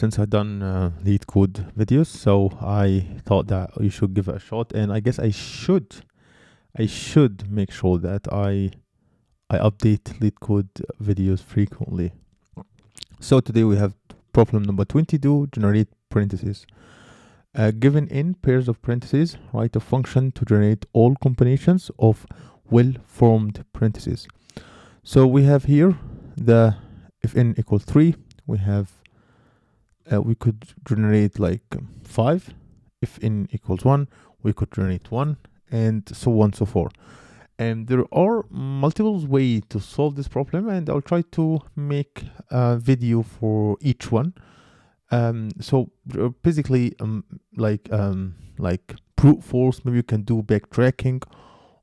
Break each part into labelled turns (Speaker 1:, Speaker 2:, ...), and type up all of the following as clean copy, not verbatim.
Speaker 1: since I've done Leetcode videos, so I thought that you should give it a shot, and I guess I should make sure that I update Leetcode videos frequently. So today we have problem number 22, generate parentheses. Given n pairs of parentheses, write a function to generate all combinations of well-formed parentheses. So we have here the if n equals 3, we have we could generate like 5. If n equals 1, we could generate 1, and so on and so forth. And there are multiple ways to solve this problem, and I'll try to make a video for each one. So basically, like brute force, maybe you can do backtracking.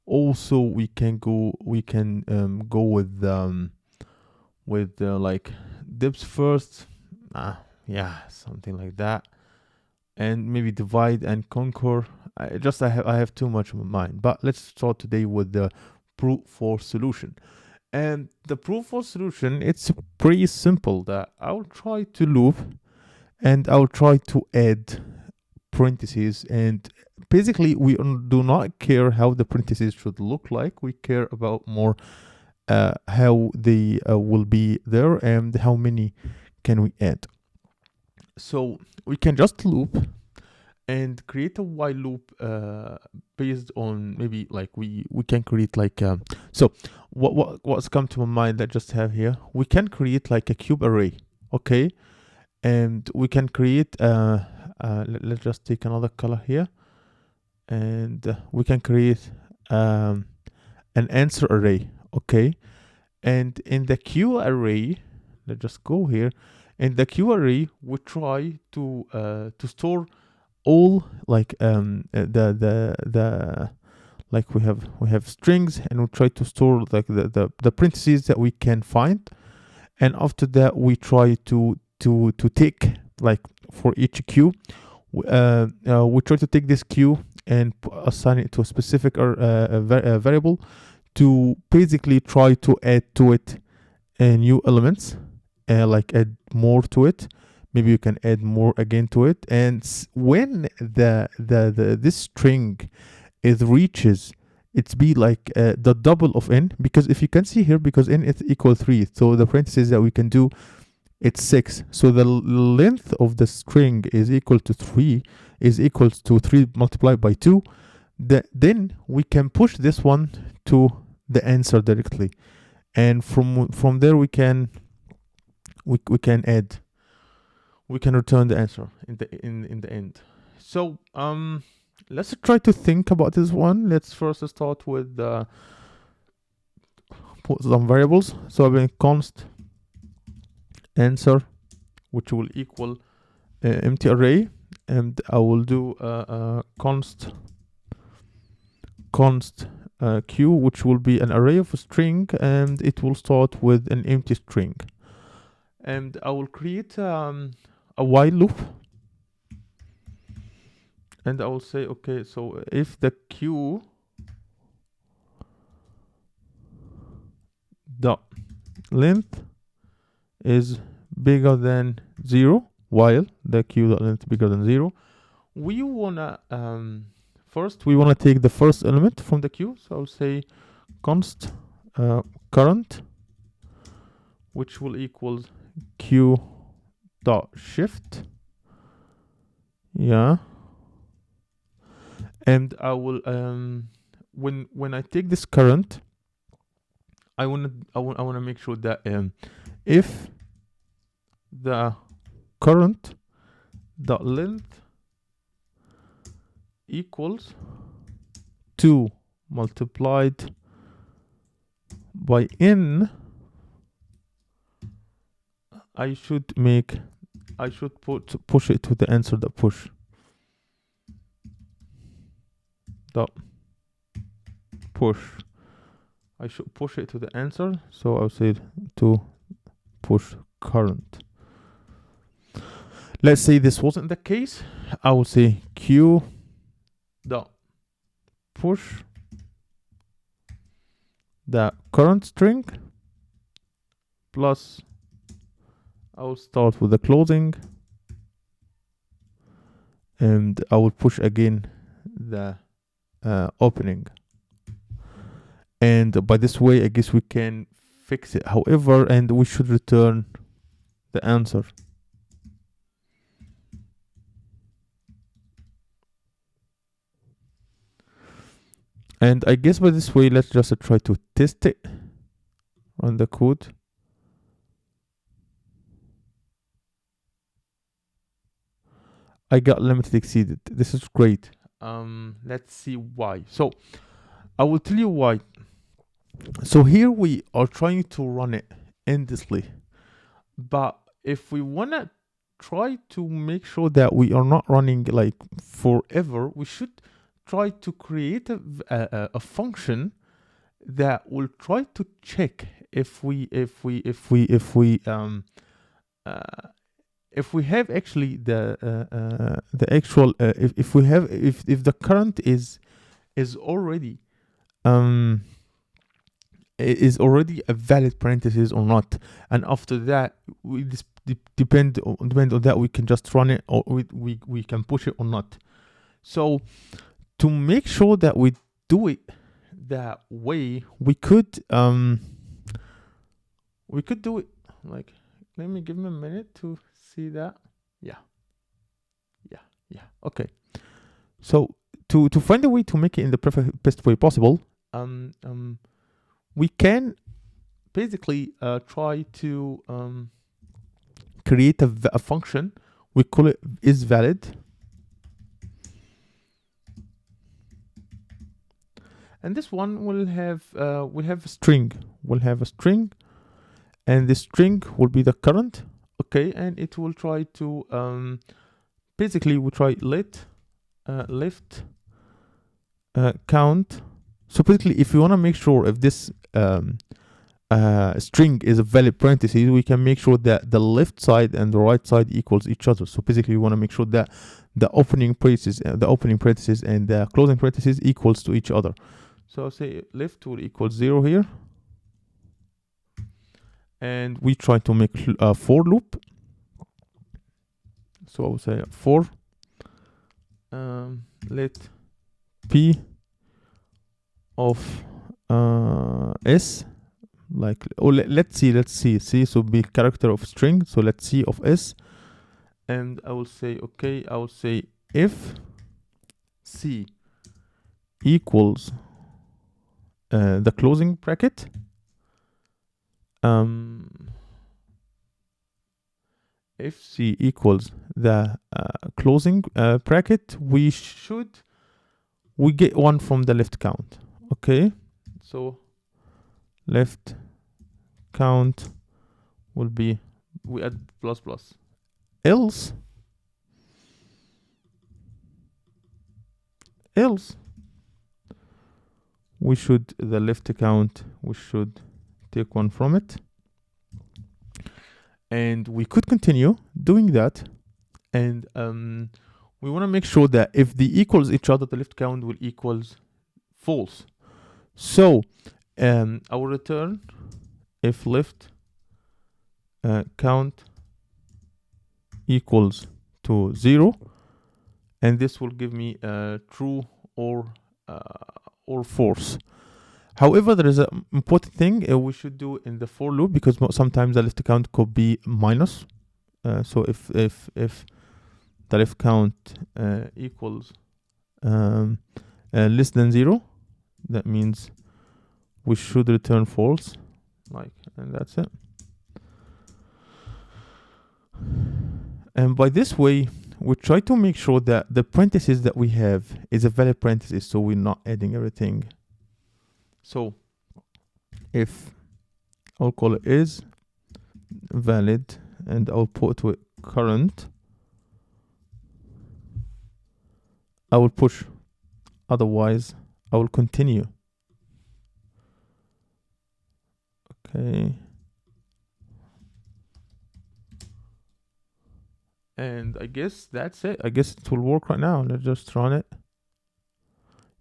Speaker 1: Also, we can go with like depth first. Yeah, something like that, and maybe divide and conquer. I have too much in my mind, but let's start today with the brute force solution. And the brute force solution, it's pretty simple. That I'll try to loop, and I'll try to add parentheses, and basically we do not care how the parentheses should look like. We care about more how they will be there and how many can we add. So we can just loop and create a while loop based on maybe like we can create like so what's come to my mind that I just have here, we can create like a cube array, okay, and we can create let's just take another color here, and we can create an answer array, okay, and in the Q array, let's just go here. In the Q array, we try to store all like the like we have strings, and we try to store like the parentheses that we can find, and after that we try to take like for each Q, we try to take this Q and assign it to a specific variable to basically try to add to it new elements, like add more to it. Maybe you can add more again to it, and when this string it reaches, it's be like the double of n, because if you can see here, because n is equal 3, so the parentheses that we can do, it's 6, so the length of the string is equal to 3 multiplied by 2. Then we can push this one to the answer directly, and from there we can add, we can return the answer in the end. So let's try to think about this one. Let's first start with put some variables. So I'm going const answer, which will equal empty array, and I will do const q, which will be an array of a string, and it will start with an empty string. And I will create a while loop, and I will say, okay, so if the q dot length is bigger than 0, while the q dot length bigger than 0, we wanna first we wanna take the first element from the q. So I'll say const current, which will equal q dot shift, yeah, and I will when I take this current, I wanna make sure that if the current dot length equals 2 multiplied by n, I should push it to the answer dot push dot push. I should push it to the answer, so I'll say to push current. Let's say this wasn't the case. I will say q dot push the current string plus, I will start with the closing and I will push again the opening, and by this way I guess we can fix it. However, and we should return the answer. And I guess by this way, let's just try to test it, run the code. I got limited exceeded. This is great. Let's see why. So I will tell you why. So here we are trying to run it endlessly, but if we wanna try to make sure that we are not running like forever, we should try to create a function that will try to check if we have actually the actual if we have if the current is already is already a valid parenthesis or not, and after that we depend on that we can just run it, or we can push it or not. So to make sure that we do it that way, we could do it like, let me give me a minute to see that. Yeah. Okay. So to find a way to make it in the best way possible, we can basically try to create a function. We call it isValid, and this one will have a string. We'll have a string, and the string will be the current. Okay, and it will try to basically we try left count. So basically, if you want to make sure if this string is a valid parenthesis, we can make sure that the left side and the right side equals each other. So basically, we want to make sure that the opening parenthesis and the closing parenthesis equals to each other. So I'll say left will equal 0 here, and we try to make a for loop. So I will say for let p of s, like, oh, let's see so be character of string, so let's see of s, and I will say okay, I will say if c equals the closing bracket, if c equals the closing bracket, we get one from the left count. Okay, so left count will be, we add plus plus, else we should, the left count, we should take one from it, and we could continue doing that. And we want to make sure that if they equals each other, the left count will equals false. So I will return if left count equals to 0, and this will give me true or false. However, there is an important thing we should do in the for loop, because sometimes the left count could be minus. So if the left count equals less than 0, that means we should return false, like, and that's it. And by this way, we try to make sure that the parenthesis that we have is a valid parenthesis, so we're not adding everything. So if I'll call it is valid, and I'll put with current, I will push, otherwise I will continue. Okay, and I guess that's it. I guess it will work right now. Let's just run it.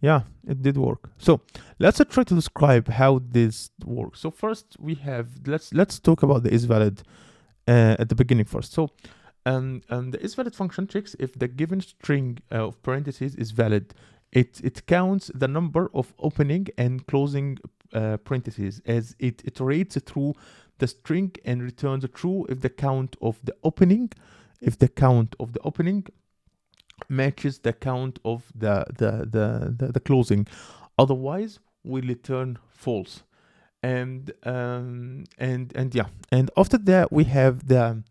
Speaker 1: Yeah, it did work. So let's try to describe how this works. So first we have, let's talk about the isValid at the beginning first. So The isValid function checks if the given string of parentheses is valid. It counts the number of opening and closing parentheses as it iterates through the string and returns true if the count of the opening matches the count of the closing. Otherwise, we return false. And yeah. And after that, we have the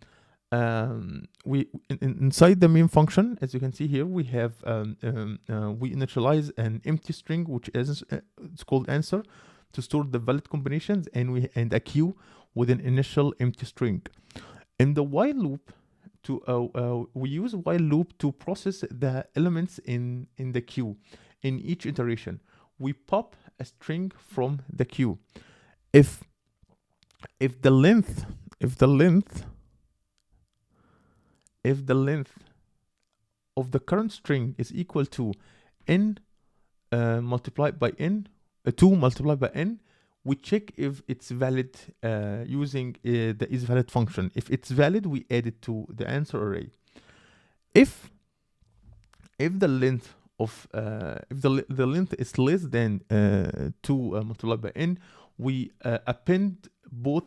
Speaker 1: inside the main function, as you can see here, we have we initialize an empty string, which is it's called answer, to store the valid combinations, and a queue with an initial empty string. In the while loop, we use while loop to process the elements in the queue. In each iteration, we pop a string from the queue. If the length of the current string is equal to n multiplied by n, 2 multiplied by n, we check if it's valid using the isValid function. If it's valid, we add it to the answer array. If the length of the length is less than 2 multiplied by n, we append both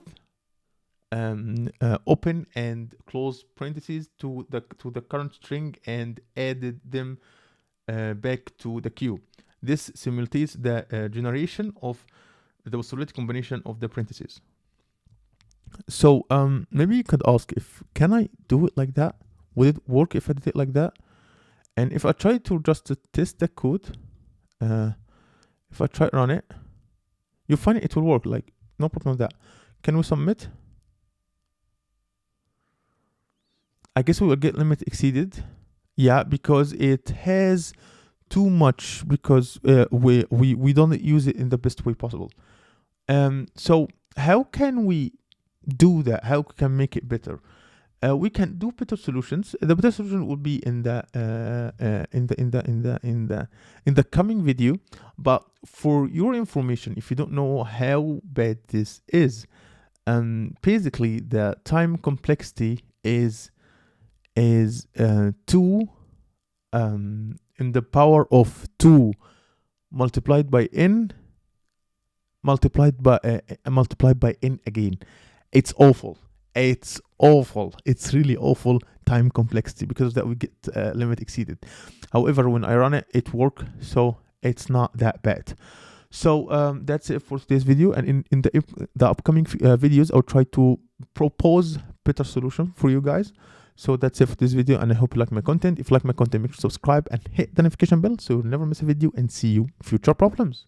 Speaker 1: open and close parentheses to the current string and added them back to the queue. This simulates the generation of the possibility combination of the parentheses. So maybe you could ask, if can I do it like that? Would it work if I did it like that? And if I try to just test the code, if I try to run it, you find it will work, like no problem with that. Can we submit? I guess we will get limit exceeded. Yeah, because it has too much, because we don't use it in the best way possible. So how can we do that? How can we make it better? We can do better solutions. The better solution will be in the coming video. But for your information, if you don't know how bad this is, basically the time complexity is 2 in the power of 2 multiplied by n multiplied by n again. It's awful. It's really awful time complexity, because of that we get limit exceeded. However, when I run it, it works, so it's not that bad. So that's it for today's video, and in the upcoming videos, I'll try to propose better solution for you guys. So that's it for this video, and I hope you like my content. If you like my content, make sure to subscribe and hit the notification bell so you'll never miss a video, and see you in future problems.